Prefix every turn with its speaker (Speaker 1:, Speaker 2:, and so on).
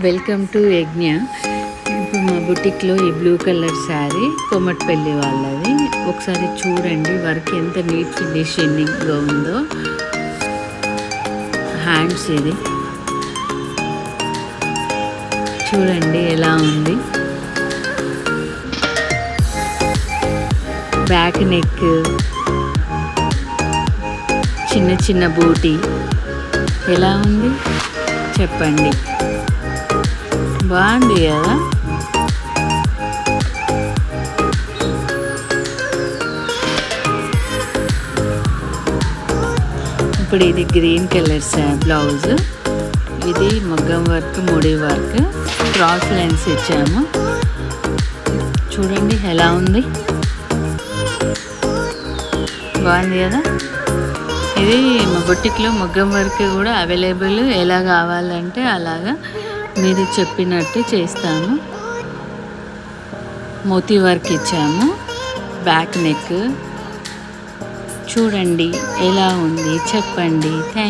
Speaker 1: Welcome to యజ్ఞ. ఇప్పుడు మా బుటిక్లో ఈ బ్లూ కలర్ శారీ కొమట్పల్లి వాళ్ళది. ఒకసారి చూడండి వర్క్ ఎంత నీట్ ఫినిషింగ్గా ఉందో. హ్యాండ్స్ ఇది చూడండి ఎలా ఉంది. బ్యాక్ నెక్, చిన్న చిన్న బూటీ ఎలా ఉంది చెప్పండి. బాగుంది కదా. ఇప్పుడు ఇది గ్రీన్ కలర్ బ్లౌజ్. ఇది మగ్గం వర్క్, ముడి వర్క్, క్రాస్ లైన్స్ ఇచ్చాము. చూడండి ఎలా ఉంది, బాగుంది కదా. ఇది మా బొటిక్లో మగ్గం వర్క్ కూడా అవైలబుల్. ఎలా కావాలంటే అలాగా మీరు చెప్పినట్టు చేస్తాము. మోతీ వర్క్ ఇచ్చాము. బ్యాక్ నెక్ చూడండి ఎలా ఉంది చెప్పండి.